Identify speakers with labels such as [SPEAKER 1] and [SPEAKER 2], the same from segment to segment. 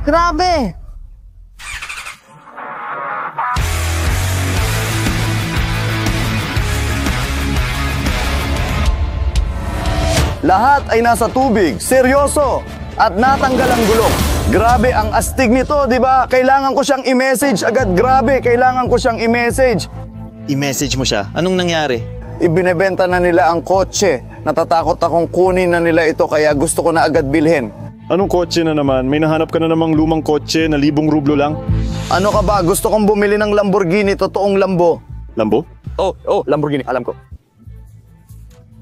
[SPEAKER 1] Grabe! Lahat ay nasa tubig, seryoso, at natanggal ang gulong. Grabe ang astig nito, di ba? Kailangan ko siyang i-message agad. Grabe, kailangan ko siyang i-message.
[SPEAKER 2] I-message mo siya? Anong nangyari?
[SPEAKER 1] Ibinebenta na nila ang kotse. Natatakot akong kunin na nila ito kaya gusto ko na agad bilhin.
[SPEAKER 3] Anong kotse na naman? May nahanap ka na namang lumang kotse na 1,000 rublo lang?
[SPEAKER 1] Ano ka ba? Gusto kong bumili ng Lamborghini, totoong Lambo.
[SPEAKER 3] Lambo?
[SPEAKER 1] Oh, Lamborghini, alam ko.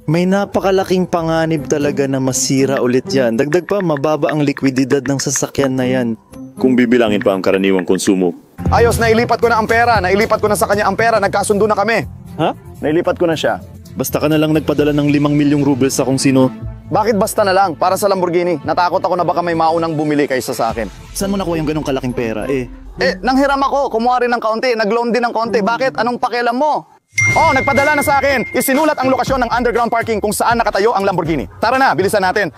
[SPEAKER 2] May napakalaking panganib talaga na masira ulit yan. Dagdag pa, mababa ang likwididad ng sasakyan na yan.
[SPEAKER 3] Kung bibilangin pa ang karaniwang konsumo.
[SPEAKER 1] Ayos, nailipat ko na ang pera. Nailipat ko na sa kanya ang pera. Nagkasundo na kami.
[SPEAKER 3] Ha?
[SPEAKER 1] Nailipat ko na siya.
[SPEAKER 2] Basta ka na lang nagpadala ng 5 milyong rubles sa kung sino.
[SPEAKER 1] Bakit basta na lang? Para sa Lamborghini. Natakot ako na baka may maunang bumili kaysa sa akin.
[SPEAKER 2] Saan mo nakuha yung ganong kalaking pera
[SPEAKER 1] Nanghiram ako. Kumuha rin ng kaunti. Nag-loan din ng kaunti. Bakit? Anong pakialam mo? Oh, nagpadala na sa akin. Isinulat ang lokasyon ng underground parking kung saan nakatayo ang Lamborghini. Tara na, bilisan natin.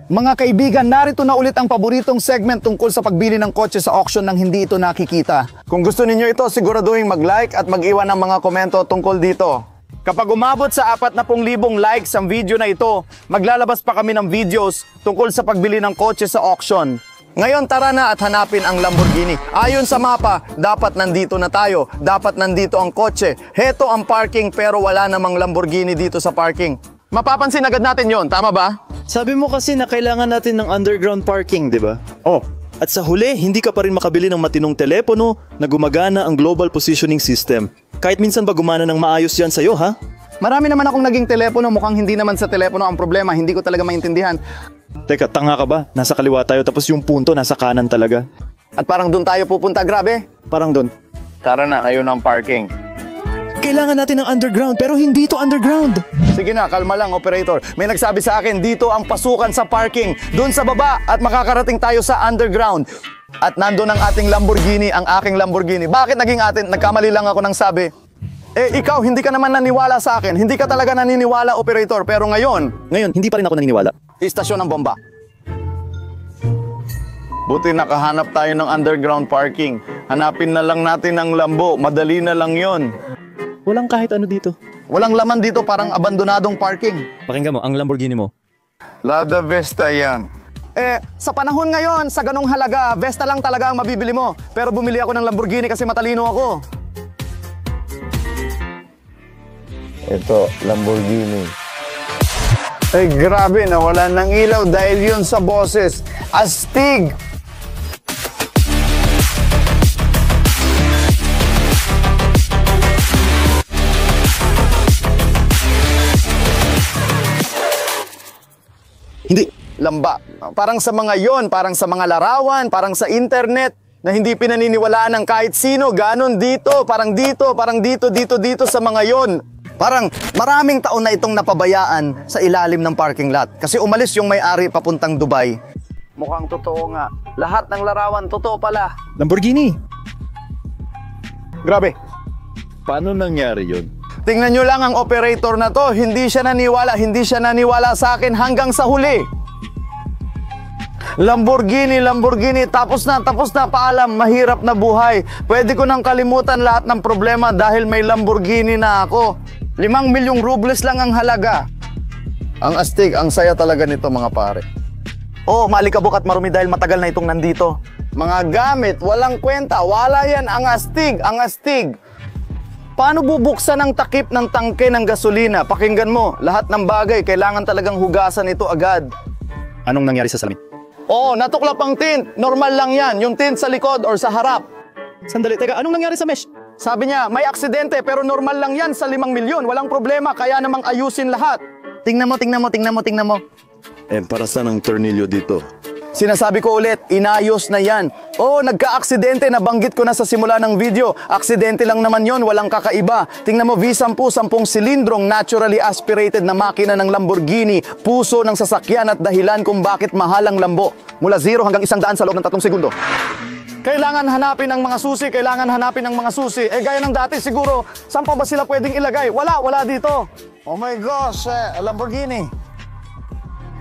[SPEAKER 1] Mga kaibigan, narito na ulit ang paboritong segment tungkol sa pagbili ng kotse sa auction nang hindi ito nakikita. Kung gusto ninyo ito, siguraduhin mag-like at mag-iwan ng mga komento tungkol dito. Kapag umabot sa 40,000 likes ang video na ito, maglalabas pa kami ng videos tungkol sa pagbili ng kotse sa auction. Ngayon tara na at hanapin ang Lamborghini. Ayon sa mapa, dapat nandito na tayo. Dapat nandito ang kotse. Heto ang parking pero wala namang Lamborghini dito sa parking. Mapapansin agad natin yon, tama ba?
[SPEAKER 2] Sabi mo kasi na kailangan natin ng underground parking, di ba?
[SPEAKER 1] Oh.
[SPEAKER 2] At sa huli, hindi ka pa rin makabili ng matinong telepono na gumagana ang global positioning system. Kahit minsan ba gumana ng maayos yan sa'yo, ha?
[SPEAKER 1] Marami naman akong naging telepono, mukhang hindi naman sa telepono ang problema, hindi ko talaga maintindihan.
[SPEAKER 2] Teka, tanga ka ba? Nasa kaliwa tayo tapos yung punto nasa kanan talaga.
[SPEAKER 1] At parang doon tayo pupunta, grabe.
[SPEAKER 2] Parang doon.
[SPEAKER 1] Tara na, ayun ang parking.
[SPEAKER 2] Kailangan natin ng underground pero hindi to underground.
[SPEAKER 1] Sige na, kalma lang operator. May nagsabi sa akin, dito ang pasukan sa parking. Doon sa baba at makakarating tayo sa underground. At nandun ang ating Lamborghini, ang aking Lamborghini. Bakit naging atin? Nagkamali lang ako ng sabi. Ikaw, hindi ka naman naniwala sa akin. Hindi ka talaga naniniwala, operator. Pero ngayon,
[SPEAKER 2] hindi pa rin ako naniniwala.
[SPEAKER 1] Istasyon ng bomba. Buti nakahanap tayo ng underground parking. Hanapin na lang natin ang Lambo. Madali na lang yon.
[SPEAKER 2] Walang kahit ano dito.
[SPEAKER 1] Walang laman dito, parang abandonadong parking.
[SPEAKER 2] Pakinggan mo, ang Lamborghini mo.
[SPEAKER 1] Lada Vesta yan. Sa panahon ngayon, sa ganong halaga, Vesta lang talaga ang mabibili mo. Pero bumili ako ng Lamborghini kasi matalino ako. Ito, Lamborghini. Ay, grabe, nawalan ng ilaw dahil yun sa boses. Astig!
[SPEAKER 2] Hindi.
[SPEAKER 1] Lamba. Parang sa mga yon, parang sa mga larawan, parang sa internet na hindi pinaniniwalaan ng kahit sino. Ganon dito, parang dito sa mga yon. Parang maraming taon na itong napabayaan sa ilalim ng parking lot. Kasi umalis yung may-ari papuntang Dubai. Mukhang totoo nga. Lahat ng larawan, totoo pala.
[SPEAKER 2] Lamborghini.
[SPEAKER 1] Grabe.
[SPEAKER 3] Paano nangyari yun?
[SPEAKER 1] Tingnan nyo lang ang operator na to. Hindi siya naniwala sa akin hanggang sa huli. Lamborghini, tapos na, paalam, mahirap na buhay. Pwede ko nang kalimutan lahat ng problema dahil may Lamborghini na ako. 5 milyong rubles lang ang halaga. Ang astig, ang saya talaga nito mga pare. Oh, maalikabok at marumi dahil matagal na itong nandito. Mga gamit, walang kwenta, wala yan, ang astig. Paano bubuksan ang takip ng tangke ng gasolina? Pakinggan mo, lahat ng bagay, kailangan talagang hugasan ito agad.
[SPEAKER 2] Anong nangyari sa salamin?
[SPEAKER 1] Oh, natuklap ang tint. Normal lang yan, yung tint sa likod or sa harap.
[SPEAKER 2] Sandali, teka, anong nangyari sa mesh?
[SPEAKER 1] Sabi niya, may aksidente pero normal lang yan sa 5 milyon. Walang problema, kaya namang ayusin lahat. Tingnan mo.
[SPEAKER 3] Para saan ang tornilyo dito?
[SPEAKER 1] Sinasabi ko ulit, inayos na yan. Oh, nagka-aksidente, nabanggit ko na sa simula ng video. Aksidente lang naman yon, walang kakaiba. Tingnan mo, V10, 10 silindrong naturally aspirated na makina ng Lamborghini. Puso ng sasakyan at dahilan kung bakit mahal ang Lambo. Mula 0 hanggang 100 sa loob ng 3 segundo. Kailangan hanapin ang mga susi, gaya ng dati siguro, saan pa ba sila pwedeng ilagay? Wala dito. Oh my gosh, Lamborghini.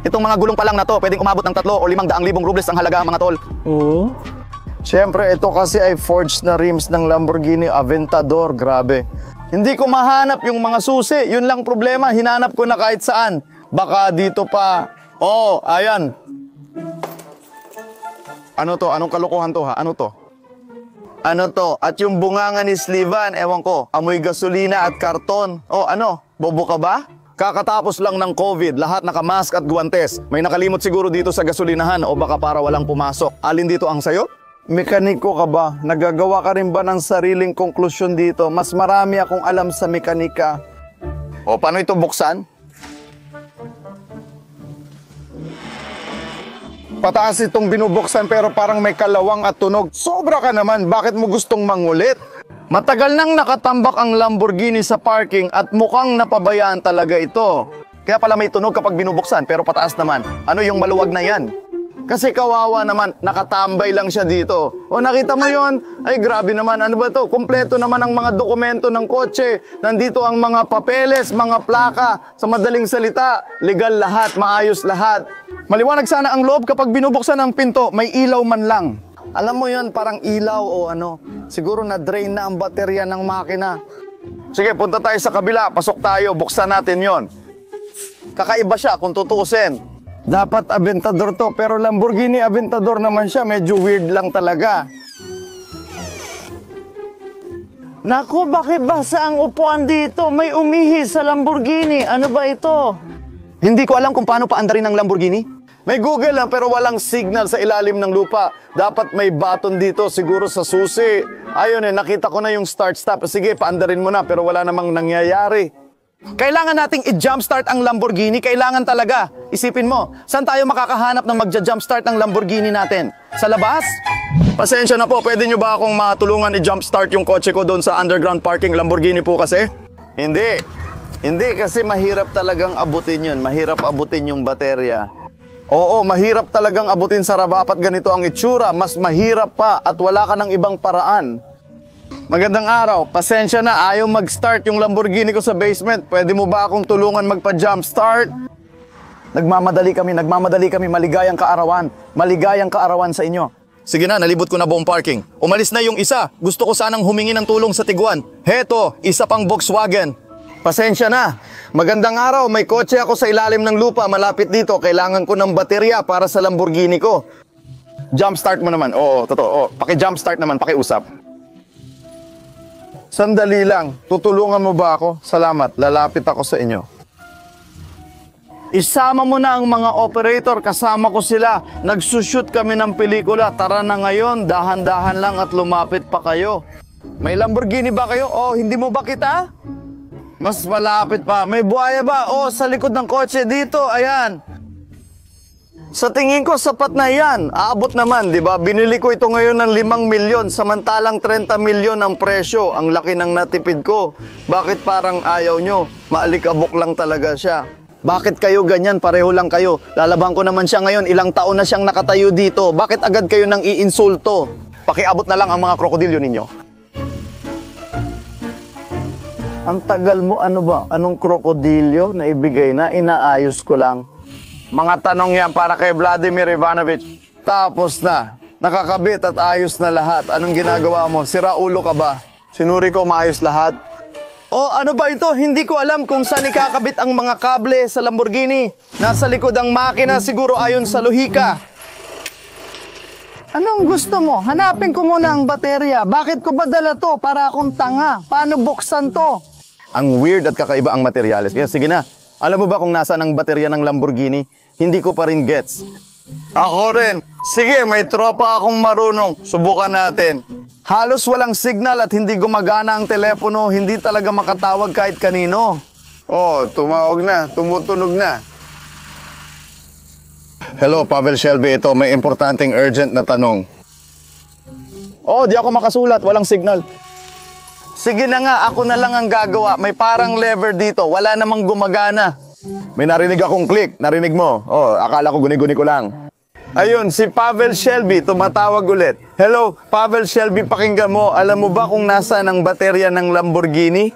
[SPEAKER 1] Itong mga gulong pa lang na to, pwedeng umabot ng 3 o 500,000 rubles ang halaga, mga tol.
[SPEAKER 2] Oo.
[SPEAKER 1] Siyempre, ito kasi ay forged na rims ng Lamborghini Aventador. Grabe. Hindi ko mahanap yung mga susi. Yun lang problema. Hinanap ko na kahit saan. Baka dito pa. Oh, ayan. Ano to? Anong kalokohan to ha? Ano to? Ano to? At yung bunganga ni Slivan, ewan ko, amoy gasolina at karton. Oh, ano? Bobo ka ba? Kakatapos lang ng COVID, lahat nakamask at guwantes. May nakalimot siguro dito sa gasolinahan o baka para walang pumasok. Alin dito ang sayo? Mekaniko ka ba? Nagagawa ka rin ba ng sariling konklusyon dito? Mas marami akong alam sa mekanika. O, paano ito buksan? Pataas itong binubuksan pero parang may kalawang at tunog. Sobra ka naman, bakit mo gustong mangulit? Matagal nang nakatambak ang Lamborghini sa parking at mukhang napabayaan talaga ito. Kaya pala may tunog kapag binubuksan pero pataas naman. Ano yung maluwag na yan? Kasi kawawa naman, nakatambay lang siya dito. O nakita mo yon? Ay grabe naman, ano ba to? Kompleto naman ang mga dokumento ng kotse. Nandito ang mga papeles, mga plaka. Sa madaling salita, legal lahat, maayos lahat. Maliwanag sana ang loob kapag binubuksan ang pinto, may ilaw man lang. Alam mo yon, parang ilaw o ano, siguro na-drain na ang baterya ng makina. Sige, punta tayo sa kabila, pasok tayo, buksan natin yon. Kakaiba siya kung tutuusin. Dapat Aventador to, pero Lamborghini Aventador naman siya, medyo weird lang talaga. Naku, bakit basa ang upuan dito? May umihi sa Lamborghini. Ano ba ito? Hindi ko alam kung paano paandarin ng Lamborghini. May Google lang pero walang signal sa ilalim ng lupa. Dapat may button dito, siguro sa susi. Ayun nakita ko na yung start-stop. Sige, paandarin mo na pero wala namang nangyayari. Kailangan nating i-jumpstart ang Lamborghini. Kailangan talaga. Isipin mo, saan tayo makakahanap ng magja-jumpstart ng Lamborghini natin? Sa labas? Pasensya na po, pwede nyo ba akong matulungan i-jumpstart yung kotse ko doon sa underground parking Lamborghini po kasi? Hindi. Hindi kasi mahirap talagang abutin yun. Mahirap abutin yung baterya. Oo, mahirap talagang abutin sa rabapat ganito ang itsura. Mas mahirap pa at wala ka ng ibang paraan. Magandang araw. Pasensya na, ayaw mag-start yung Lamborghini ko sa basement. Pwede mo ba akong tulungan magpa-jumpstart? Nagmamadali kami. Maligayang kaarawan. Maligayang kaarawan sa inyo. Sige na, nalibot ko na buong parking. Umalis na yung isa. Gusto ko sanang humingi ng tulong sa Tiguan. Heto, isa pang Volkswagen. Pasensya na. Magandang araw, may kotse ako sa ilalim ng lupa, malapit dito. Kailangan ko ng baterya para sa Lamborghini ko. Jumpstart mo naman. Oo, totoo. Paki-jumpstart naman, paki-usap. Sandali lang. Tutulungan mo ba ako? Salamat. Lalapit ako sa inyo. Isama mo na ang mga operator. Kasama ko sila. Nagsushoot kami ng pelikula. Tara na ngayon. Dahan-dahan lang at lumapit pa kayo. May Lamborghini ba kayo? Oh, hindi mo ba kita? Mas malapit pa. May buhaya ba? Oh, sa likod ng kotse dito. Ayan. Sa tingin ko, sapat na yan. Aabot naman, di ba? Binili ko ito ngayon ng 5 milyon, samantalang 30 milyon ang presyo. Ang laki ng natipid ko. Bakit parang ayaw nyo? Maalikabok lang talaga siya. Bakit kayo ganyan? Pareho lang kayo. Lalaban ko naman siya ngayon. Ilang taon na siyang nakatayo dito. Bakit agad kayo nang iinsulto? Pakiabot na lang ang mga krokodilyo ninyo. Ang tagal mo, ano ba? Anong krokodilyo na ibigay na? Inaayos ko lang. Mga tanong yan para kay Vladimir Ivanovich. Tapos na. Nakakabit at ayos na lahat. Anong ginagawa mo? Sira ulo ka ba? Sinuri ko maayos lahat. O ano ba ito? Hindi ko alam kung saan ikakabit ang mga kable sa Lamborghini. Nasa likod ang makina, siguro ayon sa lohika. Anong gusto mo? Hanapin ko muna ang baterya. Bakit ko ba dala to? Para akong tanga. Paano buksan to? Ang weird at kakaiba ang materyales. Kaya sige na. Alam mo ba kung nasaan ang baterya ng Lamborghini? Hindi ko pa rin gets. Ako rin. Sige, may tropa akong marunong. Subukan natin. Halos walang signal at hindi gumagana ang telepono. Hindi talaga makatawag kahit kanino. Oh, tumawag na. Tumutunog na. Hello, Pavel Shelby. Ito, may importanteng urgent na tanong. Oh, di ako makasulat. Walang signal. Sige na nga, ako na lang ang gagawa. May parang lever dito. Wala namang gumagana. May narinig akong click. Narinig mo? Oh, akala ko guni-guni ko lang. Ayun, si Pavel Shelby, tumatawag ulit. Hello, Pavel Shelby, pakinggan mo. Alam mo ba kung nasaan ang baterya ng Lamborghini?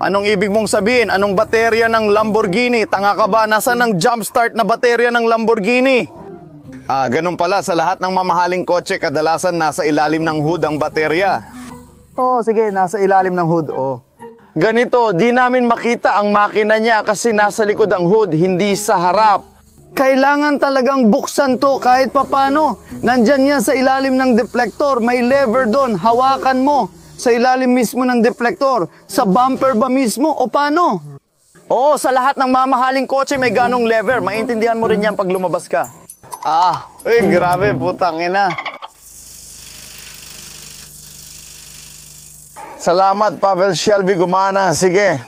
[SPEAKER 1] Anong ibig mong sabihin? Anong baterya ng Lamborghini? Tanga ka ba? Nasaan ang jumpstart na baterya ng Lamborghini? Ganun pala. Sa lahat ng mamahaling kotse, kadalasan nasa ilalim ng hood ang baterya. Sige. Nasa ilalim ng hood, Ganito, di namin makita ang makina niya kasi nasa likod ang hood, hindi sa harap. Kailangan talagang buksan to kahit papano. Nandyan yan sa ilalim ng deflector. May lever doon. Hawakan mo. Sa ilalim mismo ng deflector, sa bumper ba mismo o paano? Sa lahat ng mamahaling kotse may ganong lever. Maintindihan mo rin yan pag lumabas ka. Grabe, putang ina. Salamat, Pavel Shelby, gumana. Sige.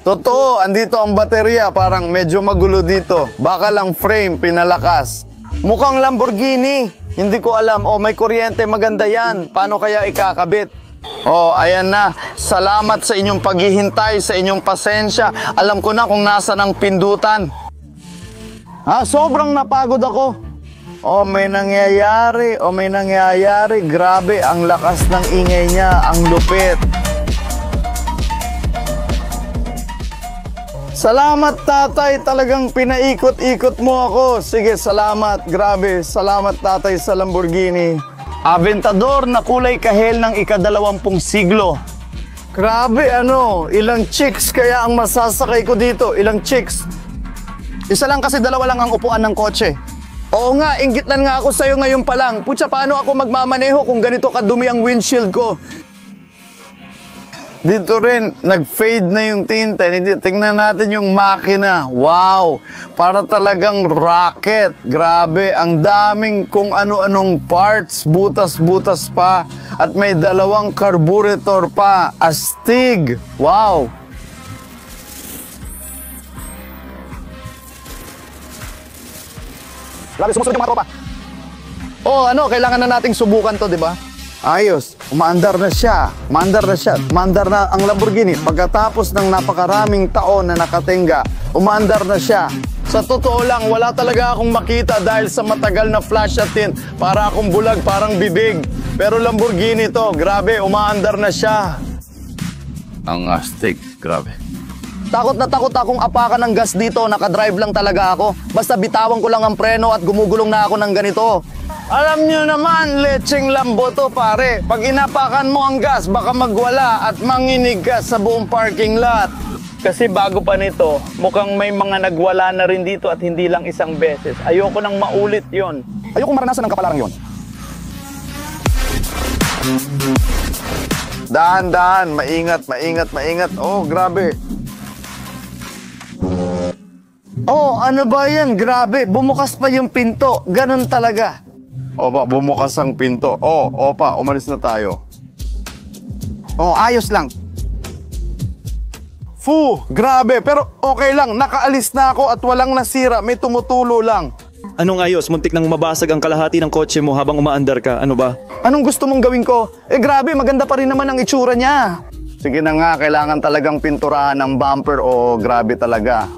[SPEAKER 1] Totoo, andito ang baterya. Parang medyo magulo dito. Baka lang frame, pinalakas. Mukhang Lamborghini. Hindi ko alam. May kuryente. Maganda yan. Paano kaya ikakabit? Ayan na. Salamat sa inyong paghihintay, sa inyong pasensya. Alam ko na kung nasa ng pindutan. Sobrang napagod ako. May nangyayari. May nangyayari. Grabe, ang lakas ng ingay niya. Ang lupit. Salamat, tatay. Talagang pinaikot-ikot mo ako. Sige, salamat. Grabe. Salamat, tatay, sa Lamborghini. Aventador na kulay kahel ng ika-20 siglo. Grabe, ilang chicks kaya ang masasakay ko dito? Ilang chicks? Isa lang kasi dalawa lang ang upuan ng kotse. Oo nga, inggitlan nga ako sa'yo ngayon pa lang. Putya, paano ako magmamaneho kung ganito kadumi ang windshield ko? Dito rin, nag-fade na yung tinta. Tingnan natin yung makina. Wow! Para talagang rocket. Grabe, ang daming kung ano-anong parts. Butas-butas pa. At may 2 carburetor pa. Astig! Wow! Grabe, sumusunod yung mga tropa. Kailangan na nating subukan to, di ba? Ayos, umaandar na siya. Umaandar na ang Lamborghini. Pagkatapos ng napakaraming taon na nakatingga, umaandar na siya. Sa totoo lang, wala talaga akong makita dahil sa matagal na flash at tint. Para akong bulag, parang bibig. Pero Lamborghini to, grabe, umaandar na siya. Ang astig, grabe. Takot na takot akong apakan ng gas dito, nakadrive lang talaga ako. Basta bitawan ko lang ang preno at gumugulong na ako ng ganito. Alam nyo naman, lecheng Lambo to, pare. Pag inapakan mo ang gas, baka magwala at manginig ka sa buong parking lot. Kasi bago pa nito, mukhang may mga nagwala na rin dito at hindi lang isang beses. Ayoko nang maulit yon. Ayoko maranasan ng kapalarang yon. Dahan-dahan, maingat. Grabe. Ano ba yan? Grabe, bumukas pa yung pinto. Ganun talaga. Opa, bumukas ang pinto. Opa, umalis na tayo. Ayos lang. Grabe. Pero okay lang. Nakaalis na ako at walang nasira. May tumutulo lang.
[SPEAKER 2] Anong ayos? Muntik nang mabasag ang kalahati ng kotse mo habang umaandar ka. Ano ba?
[SPEAKER 1] Anong gusto mong gawin ko? Grabe, maganda pa rin naman ang itsura niya. Sige na nga, kailangan talagang pinturahan ng bumper grabe talaga.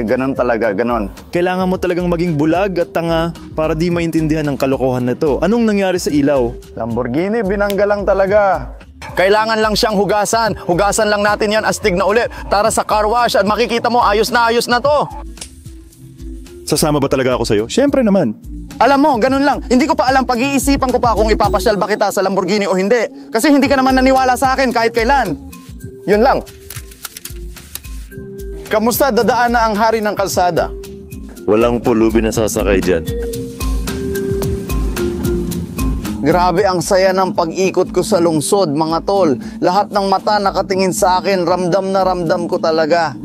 [SPEAKER 1] Ganun talaga, ganun.
[SPEAKER 2] Kailangan mo talagang maging bulag at tanga para di maintindihan ng kalokohan na to. Anong nangyari sa ilaw?
[SPEAKER 1] Lamborghini, binangga lang talaga. Kailangan lang siyang hugasan. Hugasan lang natin yan, astig na ulit. Tara sa car wash at makikita mo, ayos na to.
[SPEAKER 2] Sasama ba talaga ako sa'yo? Siyempre naman.
[SPEAKER 1] Alam mo, ganun lang. Hindi ko pa alam, pag-iisipan ko pa kung ipapasyal ba kita sa Lamborghini o hindi. Kasi hindi ka naman naniwala sa akin kahit kailan. Yun lang. Kamusta dadaan na ang hari ng kalsada?
[SPEAKER 2] Walang pulubi na sasakay dyan.
[SPEAKER 1] Grabe ang saya ng pag-ikot ko sa lungsod, mga tol. Lahat ng mata nakatingin sa akin, ramdam na ramdam ko talaga.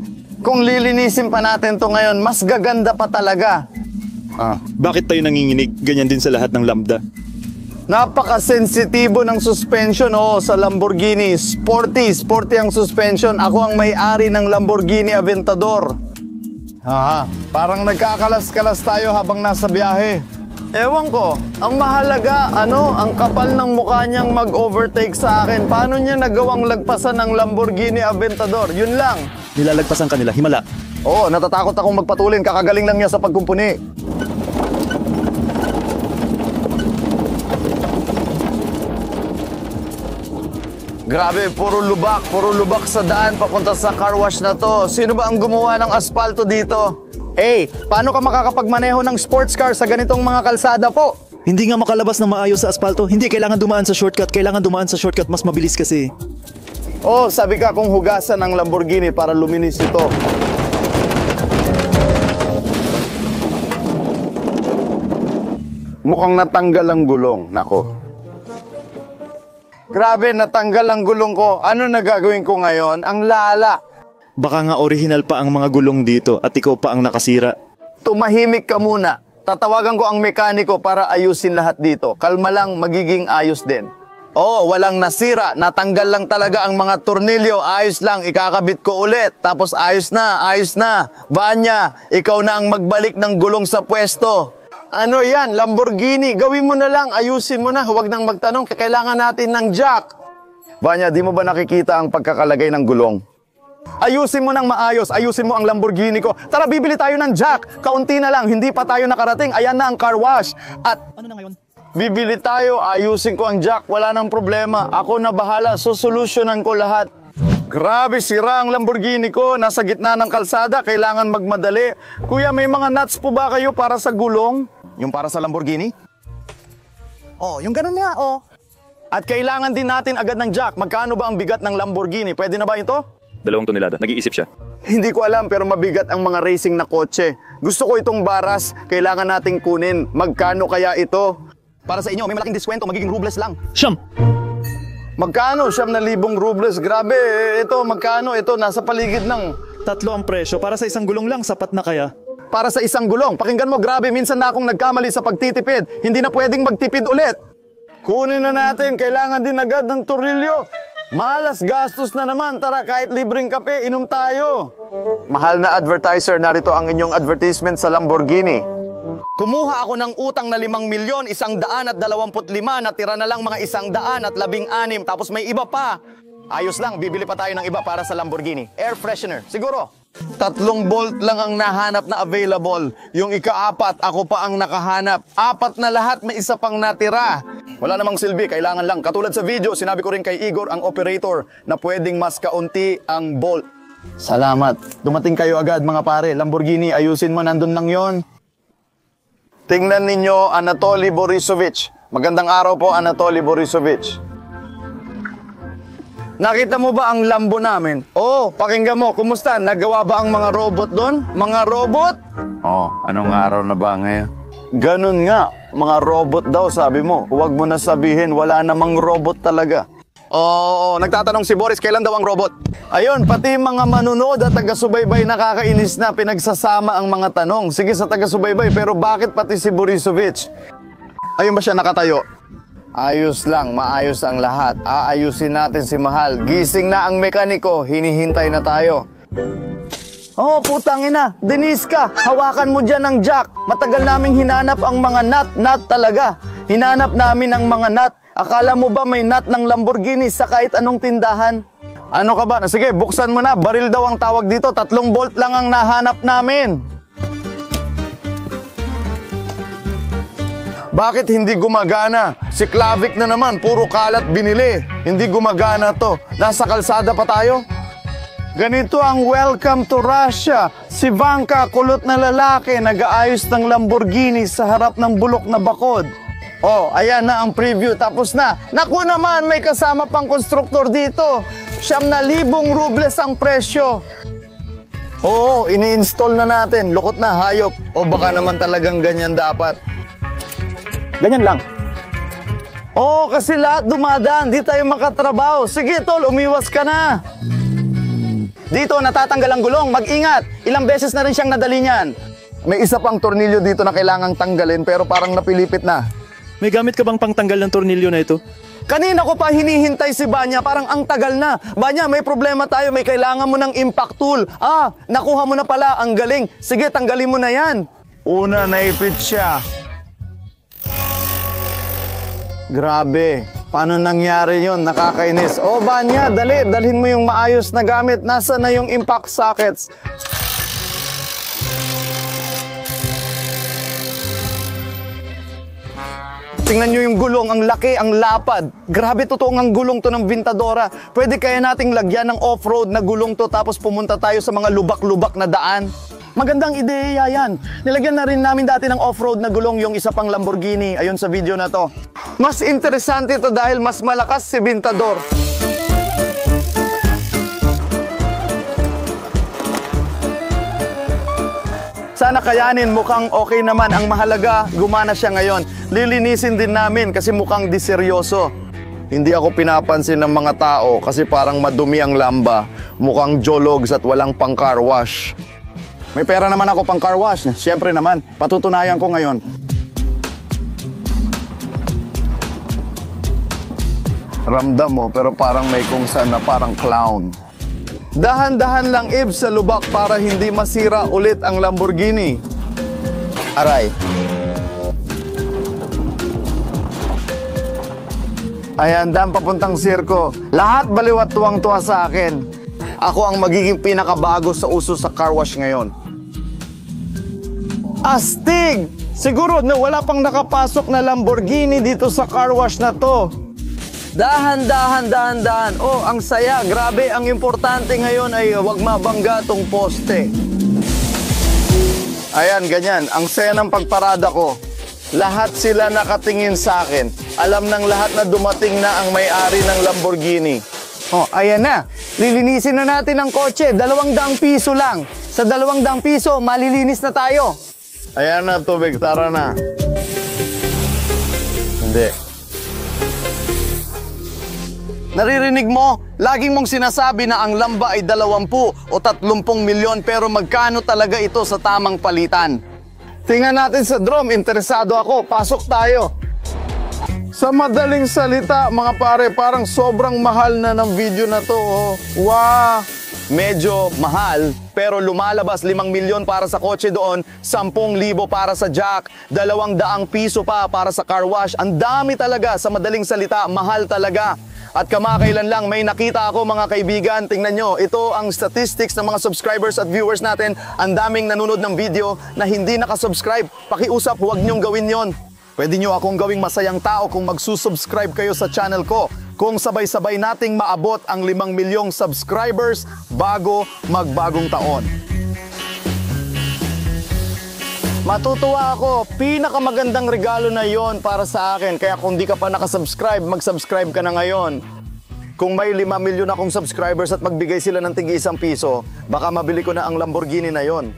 [SPEAKER 1] Kung lilinisin pa natin to ngayon, mas gaganda pa talaga.
[SPEAKER 2] Bakit tayo nanginginig? Ganyan din sa lahat ng Lambda.
[SPEAKER 1] Napaka-sensitibo ng suspension sa Lamborghini. Sporty ang suspension. Ako ang may-ari ng Lamborghini Aventador. Parang nagkakalas-kalas tayo habang nasa biyahe. Ewan ko, ang mahalaga, ang kapal ng mukha niyang mag-overtake sa akin. Paano niya nagawang lagpasan ng Lamborghini Aventador? Yun lang.
[SPEAKER 2] Nilalagpasan kanila, himala.
[SPEAKER 1] Natatakot akong magpatulin. Kakagaling lang niya sa pagkumpuni. Grabe, puro lubak sa daan papunta sa car wash na to. Sino ba ang gumawa ng asfalto dito? Hey, paano ka makakapagmaneho ng sports car sa ganitong mga kalsada po?
[SPEAKER 2] Hindi nga makalabas ng maayos sa asfalto. Hindi kailangan dumaan sa shortcut. Kailangan dumaan sa shortcut. Mas mabilis kasi.
[SPEAKER 1] Oh, sabi ka kung hugasan ng Lamborghini para luminis ito. Mukhang natanggal ang gulong. Nako. Grabe, natanggal ang gulong ko. Ano na gagawin ko ngayon? Ang lala.
[SPEAKER 2] Baka nga original pa ang mga gulong dito at ikaw pa ang nakasira.
[SPEAKER 1] Tumahimik ka muna. Tatawagan ko ang mekaniko para ayusin lahat dito. Kalma lang, magiging ayos din. Oh, walang nasira. Natanggal lang talaga ang mga tornilyo. Ayos lang, ikakabit ko ulit. Tapos ayos na, ayos na. Vanya, ikaw na ang magbalik ng gulong sa pwesto. Ano yan, Lamborghini? Gawin mo na lang, ayusin mo na. Huwag nang magtanong, kailangan natin ng jack. Vanya, di mo ba nakikita ang pagkakalagay ng gulong? Ayusin mo nang maayos, ayusin mo ang Lamborghini ko. Tara, bibili tayo ng jack. Kaunti na lang, hindi pa tayo nakarating. Ayan na ang car wash. At
[SPEAKER 2] Ano na ngayon?
[SPEAKER 1] bibili tayo, ayusin ko ang jack. Wala nang problema. Ako na bahala, sosolusyonan ko lahat. Grabe, sira ang Lamborghini ko. Nasa gitna ng kalsada, kailangan magmadali. Kuya, may mga nuts po ba kayo para sa gulong? Yung para sa Lamborghini? Oh, yung ganun nga, oh. At kailangan din natin agad ng jack. Magkano ba ang bigat ng Lamborghini? Pwede na ba ito?
[SPEAKER 3] 2 tonelada. Nag-iisip siya.
[SPEAKER 1] Hindi ko alam pero mabigat ang mga racing na kotse. Gusto ko itong baras, kailangan nating kunin. Magkano kaya ito? Para sa inyo, may malaking diskwento, magiging rubles lang.
[SPEAKER 2] Siyam!
[SPEAKER 1] Magkano? 7,000 rubles. Grabe, ito, magkano? Ito, nasa paligid ng...
[SPEAKER 2] 3 ang presyo. Para sa isang gulong lang, sapat na kaya?
[SPEAKER 1] Para sa isang gulong. Pakinggan mo, grabe, minsan na akong nagkamali sa pagtitipid. Hindi na pwedeng magtipid ulit. Kunin na natin, kailangan din agad ng tornilyo. Malas gastos na naman. Tara, kahit libreng kape, inom tayo. Mahal na advertiser, narito ang inyong advertisement sa Lamborghini. Kumuha ako ng utang na 5,000,000, 125, natira na lang mga 116, tapos may iba pa. Ayos lang, bibili pa tayo ng iba para sa Lamborghini. Air freshener, siguro. 3 bolt lang ang nahanap na available. Yung ika-4, ako pa ang nakahanap. 4 na lahat, may isa pang natira. Wala namang silbi, kailangan lang. Katulad sa video, sinabi ko rin kay Igor, ang operator, na pwedeng mas kaunti ang bolt. Salamat. Dumating kayo agad mga pare. Lamborghini, ayusin mo, nandun lang yon. Tingnan ninyo, Anatoly Borisovich. Magandang araw po, Anatoly Borisovich. Nakita mo ba ang Lambo namin? Oh, pakinggan mo, kumusta? Nagawa ba ang mga robot doon? Mga robot? Oh, anong araw na ba ngayon? Ganun nga, mga robot daw sabi mo. Huwag mo na sabihin, wala namang robot talaga. Oo, nagtatanong si Boris, kailan daw ang robot? Ayun, pati mga manunood at taga-subaybay nakakainis na pinagsasama ang mga tanong. Sige sa taga-subaybay, pero bakit pati si Borisovich? Ayun ba siya nakatayo? Ayos lang, maayos ang lahat. Aayusin natin si Mahal. Gising na ang mekaniko, hinihintay na tayo. Oh, putang ina. Denise ka, hawakan mo dyan ng jack. Matagal naming hinanap ang mga nut talaga. Hinanap namin ang mga nut. Akala mo ba may nut ng Lamborghini sa kahit anong tindahan? Ano ka ba? Sige, buksan mo na. Baril daw ang tawag dito. 3 bolt lang ang nahanap namin. Bakit hindi gumagana? Si Klavic na naman, puro kalat binili. Hindi gumagana to. Nasa kalsada pa tayo? Ganito ang welcome to Russia. Si Vanka, kulot na lalaki, nag-aayos ng Lamborghini sa harap ng bulok na bakod. Oh, ayan na ang preview. Tapos na. Naku naman, may kasama pang konstruktor dito. 7,000 rubles ang presyo. Oo, ini-install na natin. Lukot na, hayop. O baka naman talagang ganyan dapat. Ganyan lang. Oo, kasi lahat dumadaan. Di tayo makatrabaho. Sige, tol, umiwas ka na. Dito, natatanggal ang gulong. Mag-ingat. Ilang beses na rin siyang nadali niyan. May isa pang tornilyo dito na kailangang tanggalin pero parang napilipit na.
[SPEAKER 2] May gamit ka bang pangtanggal ng tornilyo na ito?
[SPEAKER 1] Kanina ko pa hinihintay si Banya, parang ang tagal na. Banya, may problema tayo, may kailangan mo ng impact tool. Ah, nakuha mo na pala, ang galing. Sige, tanggalin mo na yan. Una, naipit siya. Grabe, paano nangyari yon? Nakakainis. Oh, Banya, dali, dalhin mo yung maayos na gamit. Nasa na yung impact sockets? Tingnan nyo yung gulong, ang laki, ang lapad. Grabe, totoong ang gulong to ng Vintadora. Pwede kaya nating lagyan ng off-road na gulong to tapos pumunta tayo sa mga lubak-lubak na daan. Magandang ideya yan. Nilagyan na rin namin dati ng off-road na gulong yung isa pang Lamborghini. Ayun sa video na to. Mas interesante to dahil mas malakas si Vintador. Sana kayanin, mukhang okay naman. Ang mahalaga, gumana siya ngayon. Lilinisin din namin kasi mukhang diseryoso. Hindi ako pinapansin ng mga tao kasi parang madumi ang lamba. Mukhang jologs at walang pang car wash. May pera naman ako pang car wash. Siyempre naman, patutunayan ko ngayon. Ramdam mo, pero parang may kung saan na parang clown. Dahan-dahan lang, Ibs, sa lubak para hindi masira ulit ang Lamborghini. Aray. Ayan, daan papuntang sirko. Lahat baliwat tuwang-tuwa sa akin. Ako ang magiging pinakabago sa uso sa car wash ngayon. Astig! Siguro na wala pang nakapasok na Lamborghini dito sa car wash na to. Dahan-dahan. Oh, ang saya. Grabe, ang importante ngayon ay wag mabangga tong poste. Ayan, ganyan. Ang saya ng pagparada ko. Lahat sila nakatingin sa akin. Alam ng lahat na dumating na ang may-ari ng Lamborghini. Oh, ayan na. Lilinisin na natin ang kotse. 200 piso lang. Sa 200 piso, malilinis na tayo. Ayan na, tubig. Tara na. Hindi. Naririnig mo? Laging mong sinasabi na ang lamba ay 20 o 30 milyon pero magkano talaga ito sa tamang palitan? Tingnan natin sa drum, interesado ako. Pasok tayo. Sa madaling salita, mga pare, parang sobrang mahal na ng video na to. Oh. Wow! Medyo mahal, pero lumalabas 5 milyon para sa kotse doon, 10,000 para sa jack, 200 piso pa para sa car wash. Ang dami talaga, sa madaling salita, mahal talaga. At kamakailan lang may nakita ako mga kaibigan, tingnan nyo, ito ang statistics ng mga subscribers at viewers natin. Ang daming nanonood ng video na hindi nakasubscribe. Pakiusap, huwag nyong gawin yon. Pwede nyo akong gawing masayang tao kung magsusubscribe kayo sa channel ko. Kung sabay-sabay nating maabot ang 5 milyong subscribers bago magbagong taon. Matutuwa ako, pinakamagandang regalo na yon para sa akin. Kaya kung di ka pa nakasubscribe, mag-subscribe ka na ngayon. Kung may 5 milyon akong subscribers at magbigay sila ng tig-1 piso, baka mabili ko na ang Lamborghini na yon.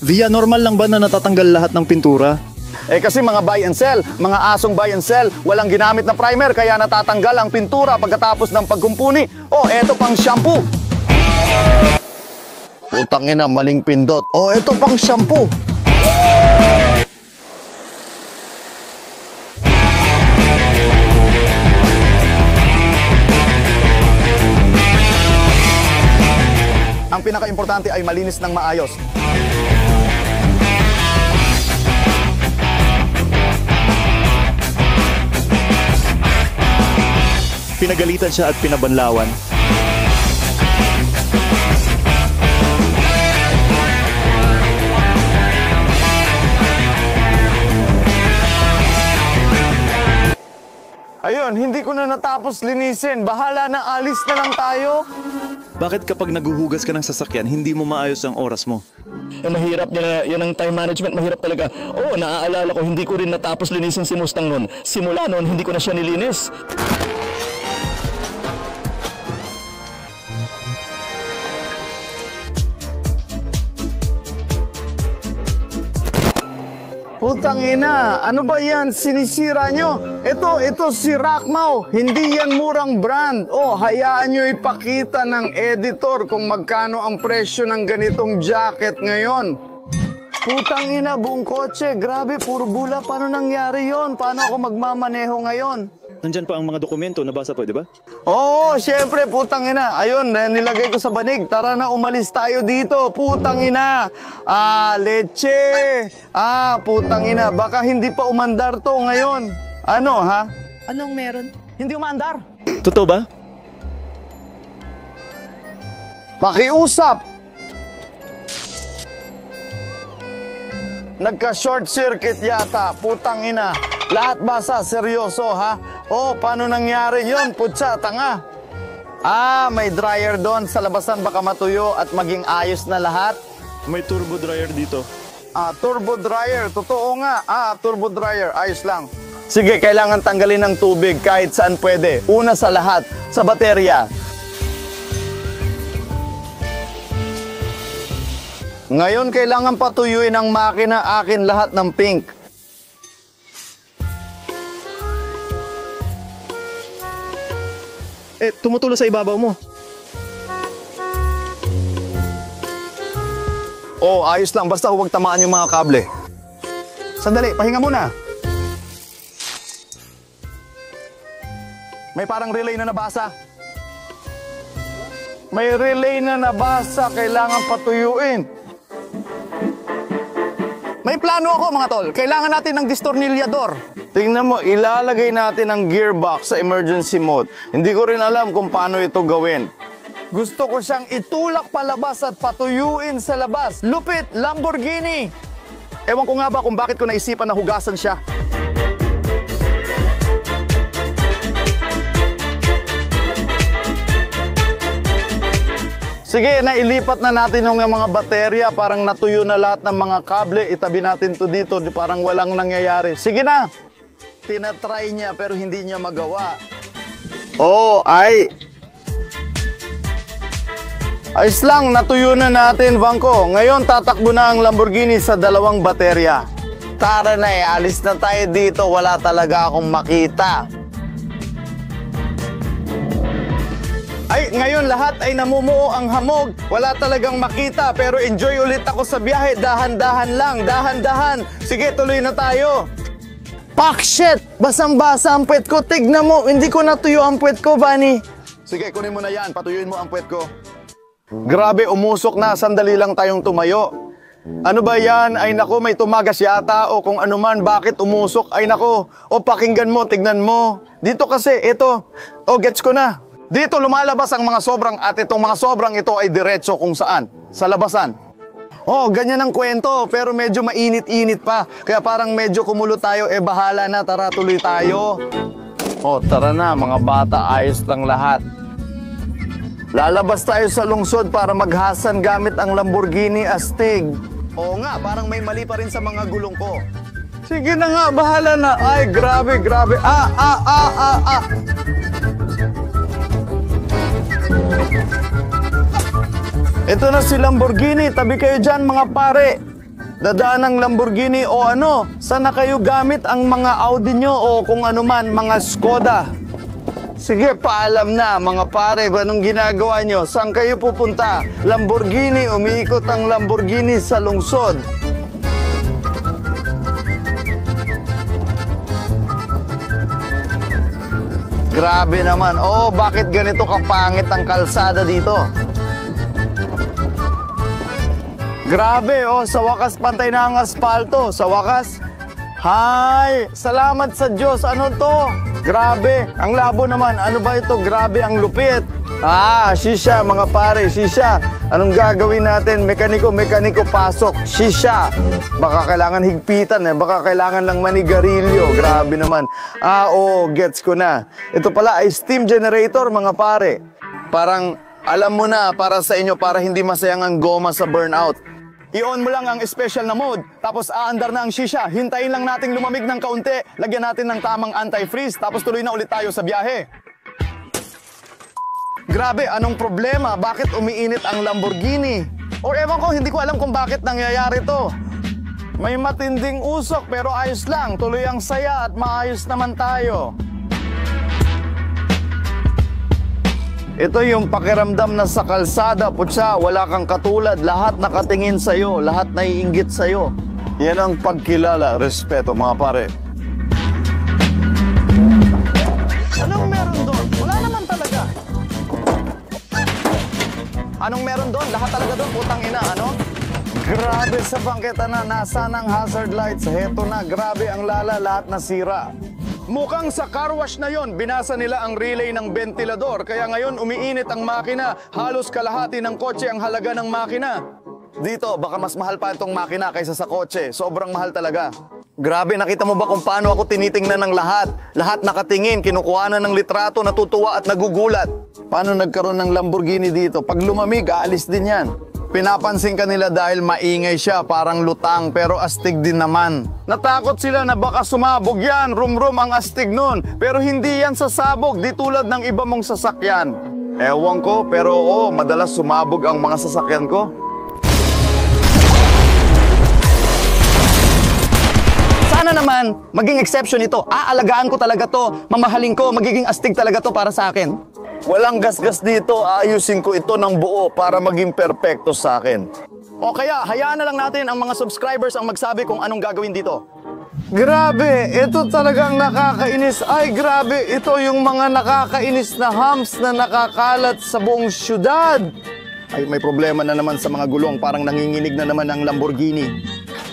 [SPEAKER 2] Via, normal lang ba na natatanggal lahat ng pintura?
[SPEAKER 1] Eh kasi mga buy and sell, mga asong buy and sell, walang ginamit na primer kaya natatanggal ang pintura pagkatapos ng pagkumpuni. Oh, eto pang shampoo. Putang ina, maling pindot. Oh, ito pang shampoo. Ang pinaka-importante ay malinis ng maayos.
[SPEAKER 2] Pinagalitan siya at pinabanlawan.
[SPEAKER 1] Ayun, hindi ko na natapos linisin. Bahala na, alis na lang tayo.
[SPEAKER 2] Bakit kapag naguhugas ka ng sasakyan, hindi mo maayos ang oras mo?
[SPEAKER 4] Mahirap yan ang time management, mahirap talaga. Oo, naaalala ko, hindi ko rin natapos linisin si Mustang noon. Simula noon, hindi ko na siya nilinis.
[SPEAKER 1] Putang ina, ano ba yan? Sinisira nyo? Ito si Rockmau. Hindi yan murang brand. Oh, hayaan nyo ipakita ng editor kung magkano ang presyo ng ganitong jacket ngayon. Putang ina, buong kotse. Grabe, puro bula. Paano nangyari yon? Paano ako magmamaneho ngayon?
[SPEAKER 2] Nandyan pa ang mga dokumento, nabasa po, di ba?
[SPEAKER 1] Oo, syempre, putang ina. Ayun, nilagay ko sa banig. Tara na, umalis tayo dito. Putang ina. Leche. Putang ina. Baka hindi pa umandar to ngayon. Ano, ha?
[SPEAKER 5] Anong meron?
[SPEAKER 1] Hindi umandar.
[SPEAKER 2] Totoo ba?
[SPEAKER 1] Pakiusap. Nagka-short circuit yata. Putang ina. Lahat basa, seryoso ha? Oh, paano nangyari yun? Putsa, tanga. Ah, may dryer doon. Sa labasan baka matuyo at maging ayos na lahat.
[SPEAKER 3] May turbo dryer dito.
[SPEAKER 1] Ah, turbo dryer. Totoo nga. Ah, turbo dryer. Ayos lang. Sige, kailangan tanggalin ng tubig kahit saan pwede. Una sa lahat, sa baterya. Ngayon, kailangan patuyuin ang makina. Akin lahat ng pink.
[SPEAKER 3] Tumutulo sa ibabaw mo.
[SPEAKER 1] Oh, ayos lang. Basta huwag tamaan yung mga kable. Sandali, pahinga muna. May parang relay na nabasa. May relay na nabasa. Kailangan patuyuin. May plano ako mga tol. Kailangan natin ng distornilyador. Tingnan mo, ilalagay natin ang gearbox sa emergency mode. Hindi ko rin alam kung paano ito gawin. Gusto ko siyang itulak palabas at patuyuin sa labas. Lupit, Lamborghini! Ewan ko nga ba kung bakit ko naisipan na hugasan siya. Sige, nailipat na natin yung mga baterya. Parang natuyo na lahat ng mga kable. Itabi natin to dito. Parang walang nangyayari. Sige na! Tinatry niya pero hindi niya magawa. Oh, ay! Ayos lang, natuyo na natin, Bangko. Ngayon, tatakbo na ang Lamborghini sa 2 baterya. Tara na alis na tayo dito. Wala talaga akong makita. Ay, ngayon lahat ay namumuo ang hamog. Wala talagang makita, pero enjoy ulit ako sa biyahe. Dahan-dahan lang, dahan-dahan. Sige, tuloy na tayo. Pak, shit! Basang-basa ang puwet ko. Tignan mo, hindi ko natuyo ang puwet ko, Bunny. Sige, kunin mo na yan. Patuyuin mo ang puwet ko. Grabe, umusok na. Sandali lang tayong tumayo. Ano ba yan? Ay nako, may tumagas yata o kung ano man. Bakit umusok? Ay nako. O pakinggan mo, tignan mo. Dito kasi, ito. O, gets ko na. Dito lumalabas ang mga sobrang at itong mga sobrang ito ay diretso kung saan? Sa labasan. Oh, ganyan ang kwento, pero medyo mainit-init pa. Kaya parang medyo kumulo tayo, bahala na, tara tuloy tayo. Oh, tara na, mga bata, ayos lang lahat. Lalabas tayo sa lungsod para maghasan gamit ang Lamborghini Astig. Oo nga, parang may mali pa rin sa mga gulong ko. Sige na nga, bahala na. Ay, grabe, grabe. Ito na si Lamborghini. Tabi kayo dyan, mga pare. Dadaan ng Lamborghini o ano, sana kayo gamit ang mga Audi nyo o kung ano man, mga Skoda. Sige, paalam na, mga pare. Anong ginagawa nyo? Saan kayo pupunta? Lamborghini, umiikot ang Lamborghini sa lungsod. Grabe naman. Oh, bakit ganito kapangit ang kalsada dito? Grabe, oh, sa wakas pantay na ang asfalto. Sa wakas, hi! Salamat sa Diyos. Ano to? Grabe, ang labo naman. Ano ba ito? Grabe, ang lupit. Shisha, mga pare, shisha. Anong gagawin natin? Mekaniko, pasok. Shisha. Baka kailangan higpitan, baka kailangan lang manigarilyo. Grabe naman. Oo, gets ko na. Ito pala ay steam generator, mga pare. Parang, alam mo na, para sa inyo, para hindi masayang ang goma sa burnout. I-on mo lang ang special na mode, tapos aandar na ang shisha. Hintayin lang nating lumamig ng kaunti, lagyan natin ng tamang anti-freeze, tapos tuloy na ulit tayo sa biyahe. Grabe, anong problema? Bakit umiinit ang Lamborghini? Or ewan ko, hindi ko alam kung bakit nangyayari to. May matinding usok pero ayos lang, tuloy ang saya at maayos naman tayo. Ito yung pakiramdam na sa kalsada, putsa, wala kang katulad, lahat nakatingin sa'yo, lahat naiinggit sa'yo. Yan ang pagkilala, respeto, mga pare. Anong meron doon? Wala naman talaga. Anong meron doon? Lahat talaga doon, putang ina, ano? Grabe sa bangketa na, nasa ng hazard lights, heto na, grabe ang lala, lahat nasira. Mukhang sa car wash na yon, binasa nila ang relay ng ventilador. Kaya ngayon umiinit ang makina. Halos kalahati ng kotse ang halaga ng makina. Dito, baka mas mahal pa itong makina kaysa sa kotse. Sobrang mahal talaga. Grabe, nakita mo ba kung paano ako tinitingnan ng lahat? Lahat nakatingin, kinukuha na ng litrato, natutuwa at nagugulat. Paano nagkaroon ng Lamborghini dito? Pag lumamig, aalis din yan. Pinapansin ka nila dahil maingay siya, parang lutang, pero astig din naman. Natakot sila na baka sumabog yan, rum-rum ang astig nun. Pero hindi yan sasabog, di tulad ng iba mong sasakyan. Ewan ko, pero oo, madalas sumabog ang mga sasakyan ko. Sana naman, maging exception ito. Aalagaan ko talaga to, mamahalin ko, magiging astig talaga to para sa akin. Walang gasgas dito, aayusin ko ito ng buo para maging perpekto sa akin. O kaya, hayaan na lang natin ang mga subscribers ang magsabi kung anong gagawin dito. Grabe, ito talagang nakakainis. Ay, grabe, ito yung mga nakakainis na humps na nakakalat sa buong syudad. Ay, may problema na naman sa mga gulong, parang nanginginig na naman ang Lamborghini.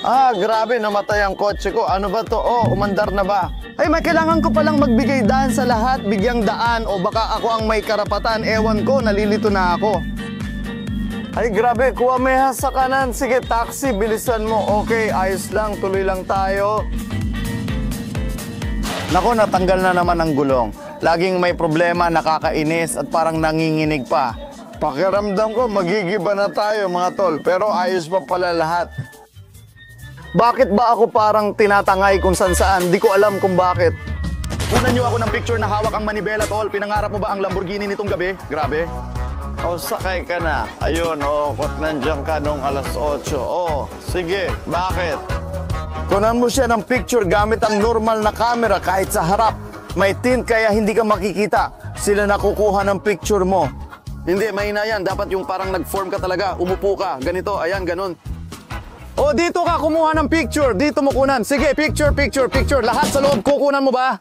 [SPEAKER 1] Ah, grabe, namatay ang kotse ko. Ano ba to? Oh, umandar na ba? Ay, may kailangan ko palang magbigay daan sa lahat, bigyang daan, o baka ako ang may karapatan. Ewan ko, nalilito na ako. Ay, grabe, kuha meha sa kanan. Sige, taxi, bilisan mo. Okay, ayos lang, tuloy lang tayo. Nako, natanggal na naman ang gulong. Laging may problema, nakakainis, at parang nanginginig pa. Pakiramdam ko, magigiba na tayo, mga tol. Pero ayos pa pala lahat. Bakit ba ako parang tinatangay kung saan-saan? Di ko alam kung bakit. Kunan niyo ako ng picture na hawak ang manibela, tol. Pinangarap mo ba ang Lamborghini nitong gabi? Grabe. O, sakay ka na. Ayun, kot nandiyan ka nung alas 8. O, sige, bakit? Kunan mo siya ng picture gamit ang normal na camera kahit sa harap. May tint kaya hindi ka makikita. Sila nakukuha ng picture mo. Hindi, mahina yan. Dapat yung parang nag-form ka talaga. Umupo ka. Ganito, ayan, ganun. O, dito ka kumuha ng picture. Dito mo kunan. Sige, picture, picture, picture. Lahat sa loob, kukunan mo ba?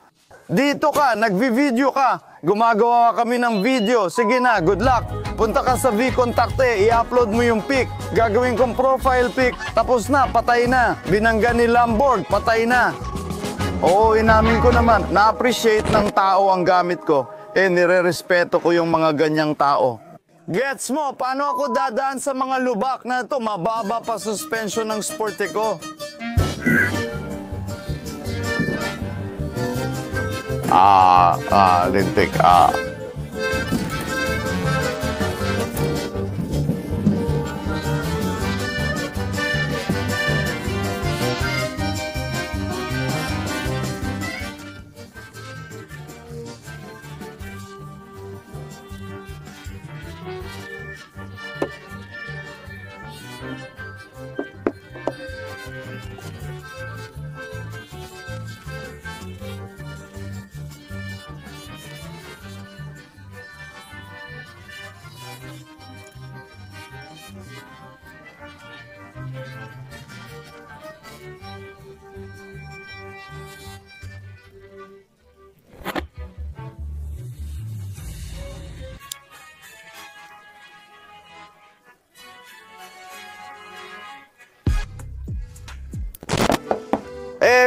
[SPEAKER 1] Dito ka, nagvi-video ka. Gumagawa kami ng video. Sige na, good luck. Punta ka sa V-Contacte, i-upload mo yung pic. Gagawin kong profile pic. Tapos na, patay na. Binangga ni Lamborg, patay na. Oo, inamin ko naman. Na-appreciate ng tao ang gamit ko. Nire-respeto ko yung mga ganyang tao. Gets mo, paano ako dadaan sa mga lubak na ito? Mababa pa suspension ng sporte ko. Lintik,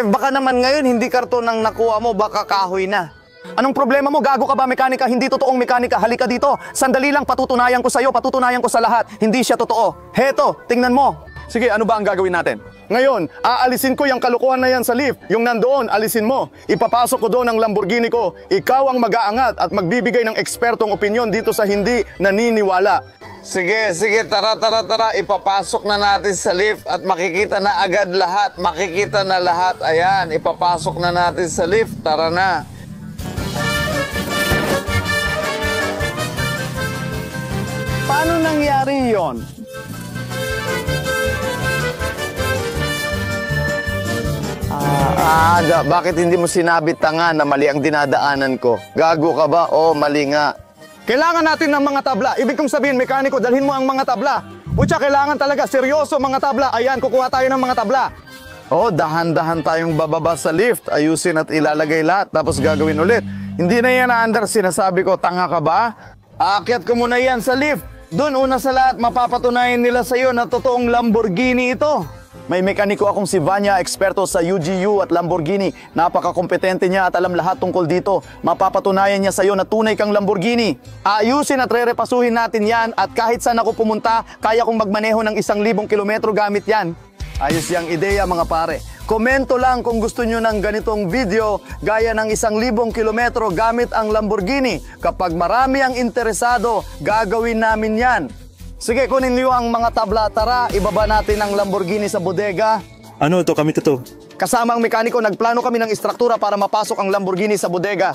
[SPEAKER 1] baka naman ngayon hindi karton ang nakuha mo, baka kahoy na. Anong problema mo? Gago ka ba, mekanika? Hindi totoong mekanika. Halika dito. Sandali lang, patutunayan ko sa'yo, patutunayan ko sa lahat. Hindi siya totoo. Heto, tingnan mo. Sige, ano ba ang gagawin natin? Ngayon, aalisin ko yung kalukuhan na yan sa lift. Yung nandoon, alisin mo. Ipapasok ko doon ang Lamborghini ko. Ikaw ang mag-aangat at magbibigay ng ekspertong opinyon dito sa hindi naniniwala. Sige, tara. Ipapasok na natin sa lift at makikita na agad lahat. Makikita na lahat. Ayan, ipapasok na natin sa lift. Tara na. Paano nangyari yon? Bakit hindi mo sinabi tanga na mali ang dinadaanan ko? Gago ka ba? Oo, mali nga. Kailangan natin ng mga tabla. Ibig kong sabihin, mekaniko, dalhin mo ang mga tabla. Putya, kailangan talaga. Seryoso mga tabla. Ayan, kukuha tayo ng mga tabla. Oh, dahan-dahan tayong bababa sa lift. Ayusin at ilalagay lahat. Tapos gagawin ulit. Hindi na yan na-under. Sinasabi ko, tanga ka ba? Aakyat ko muna yan sa lift. Doon, una sa lahat, mapapatunayan nila sa'yo na totoong Lamborghini ito. May mekaniko akong si Vanya, eksperto sa UGU at Lamborghini. Napakakompetente niya at alam lahat tungkol dito. Mapapatunayan niya sa iyo na tunay kang Lamborghini. Ayusin at re-repasuhin natin yan at kahit saan ako pumunta, kaya kong magmaneho ng 1,000 kilometro gamit yan. Ayos yang ideya mga pare. Komento lang kung gusto nyo ng ganitong video gaya ng 1,000 kilometro gamit ang Lamborghini. Kapag marami ang interesado, gagawin namin yan. Sige, kunin niyo ang mga tabla. Tara, ibaba natin ang Lamborghini sa bodega.
[SPEAKER 3] Ano to? Kami to.
[SPEAKER 1] Kasama ang mekaniko, nagplano kami ng istruktura para mapasok ang Lamborghini sa bodega.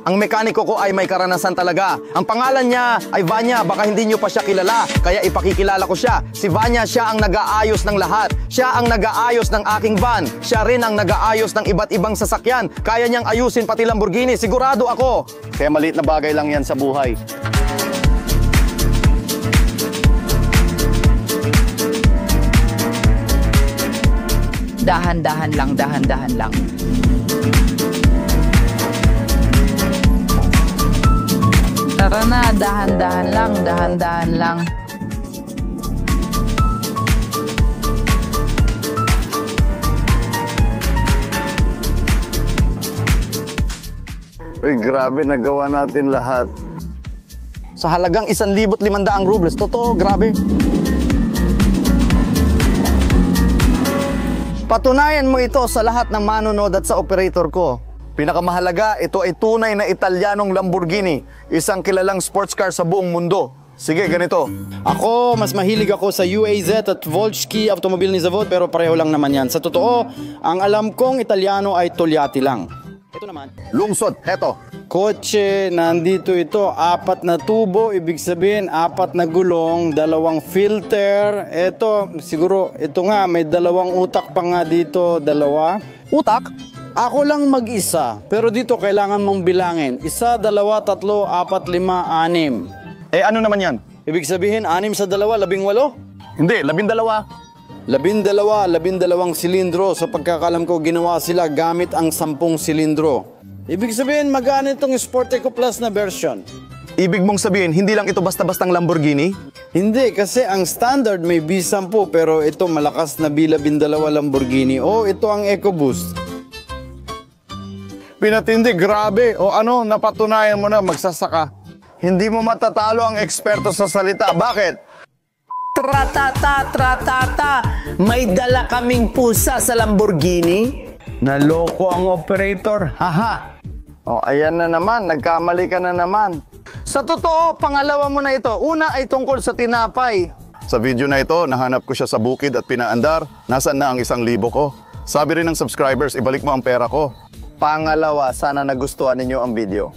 [SPEAKER 1] Ang mekaniko ko ay may karanasan talaga. Ang pangalan niya ay Vanya, baka hindi niyo pa siya kilala, kaya ipakikilala ko siya. Si Vanya, siya ang nag-aayos ng lahat. Siya ang nag-aayos ng aking van. Siya rin ang nag-aayos ng iba't ibang sasakyan. Kaya niyang ayusin pati Lamborghini, sigurado ako. Kaya maliit na bagay lang yan sa buhay.
[SPEAKER 5] Dahan-dahan lang, dahan-dahan lang. Tara na, dahan-dahan lang, dahan-dahan lang.
[SPEAKER 1] Uy, grabe, nagawa natin lahat. Sa halagang 1,500 rubles. Totoo, grabe. Patunayan mo ito sa lahat ng manonood at sa operator ko. Pinakamahalaga, ito ay tunay na Italianong Lamborghini, isang kilalang sports car sa buong mundo. Sige, ganito.
[SPEAKER 6] Ako, mas mahilig ako sa UAZ at Volkswagen Automobilny Zavod pero pareho lang naman yan. Sa totoo, ang alam kong Italiano ay Togliatti lang. Ito naman.
[SPEAKER 1] Lungsod, heto.
[SPEAKER 6] Kotse, nandito ito, 4 na tubo, ibig sabihin 4 na gulong, 2 filter. Ito, siguro, ito nga, may 2 utak pa nga dito, 2.
[SPEAKER 1] Utak?
[SPEAKER 6] Ako lang mag-isa, pero dito kailangan mong bilangin. 1, 2, 3, 4, 5, 6.
[SPEAKER 1] Eh, ano naman yan?
[SPEAKER 6] Ibig sabihin, 6 sa 2, 18?
[SPEAKER 1] Hindi, 12.
[SPEAKER 6] 12 silindro. Sa pagkakalam ko, ginawa sila gamit ang 10 silindro. Ibig sabihin, magkano itong Sport Eco Plus na version?
[SPEAKER 1] Ibig mong sabihin, hindi lang ito basta-bastang Lamborghini?
[SPEAKER 6] Hindi, kasi ang standard may B10 pero ito malakas na B12 Lamborghini. O, ito ang EcoBoost.
[SPEAKER 1] Pinatindi, grabe. O ano, napatunayan mo na magsasaka. Hindi mo matatalo ang eksperto sa salita. Bakit?
[SPEAKER 7] Tratata, tratata, may dala kaming pusa sa Lamborghini. Naloko ang operator, haha.
[SPEAKER 1] O, ayan na naman. Nagkamali ka na naman. Sa totoo, pangalawa mo na ito. Una ay tungkol sa tinapay. Sa video na ito, nahanap ko siya sa bukid at pinaandar. Nasaan na ang 1,000 ko? Sabi rin ng subscribers, ibalik mo ang pera ko. Pangalawa, sana nagustuhan ninyo ang video.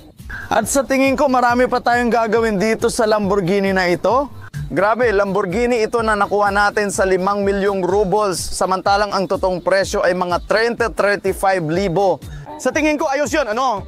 [SPEAKER 1] At sa tingin ko, marami pa tayong gagawin dito sa Lamborghini na ito. Grabe, Lamborghini ito na nakuha natin sa 5 milyong rubles. Samantalang ang totoong presyo ay mga 30-35,000. Sa tingin ko, ayos yun. Ano?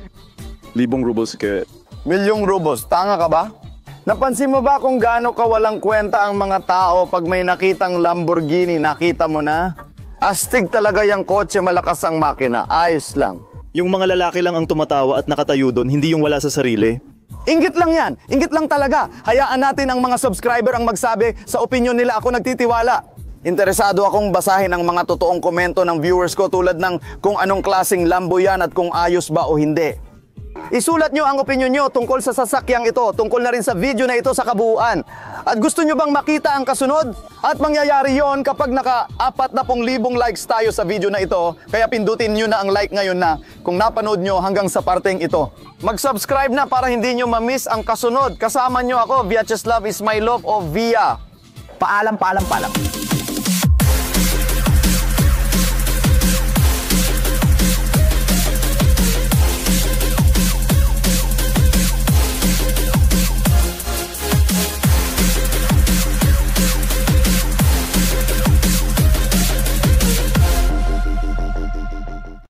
[SPEAKER 3] 1,000 rubles kaya.
[SPEAKER 1] Milyong rubles. Tanga ka ba? Napansin mo ba kung gaano kawalang kwenta ang mga tao pag may nakitang Lamborghini? Nakita mo na? Astig talaga yung kotse, malakas ang makina. Ayos lang.
[SPEAKER 2] Yung mga lalaki lang ang tumatawa at nakatayo doon, hindi yung wala sa sarili.
[SPEAKER 1] Inggit lang yan. Inggit lang talaga. Hayaan natin ang mga subscriber ang magsabi sa opinion nila. Ako nagtitiwala. Interesado akong basahin ang mga totoong komento ng viewers ko tulad ng kung anong klaseng Lambo yan at kung ayos ba o hindi. Isulat nyo ang opinion nyo tungkol sa sasakyang ito, tungkol na rin sa video na ito sa kabuuan. At gusto nyo bang makita ang kasunod? At mangyayari yon kapag naka 40,000 likes tayo sa video na ito. Kaya pindutin nyo na ang like ngayon na kung napanood nyo hanggang sa parteng ito. Mag-subscribe na para hindi nyo ma-miss ang kasunod. Kasama nyo ako, Vyacheslav is my love o Via.
[SPEAKER 7] Paalam, paalam, paalam.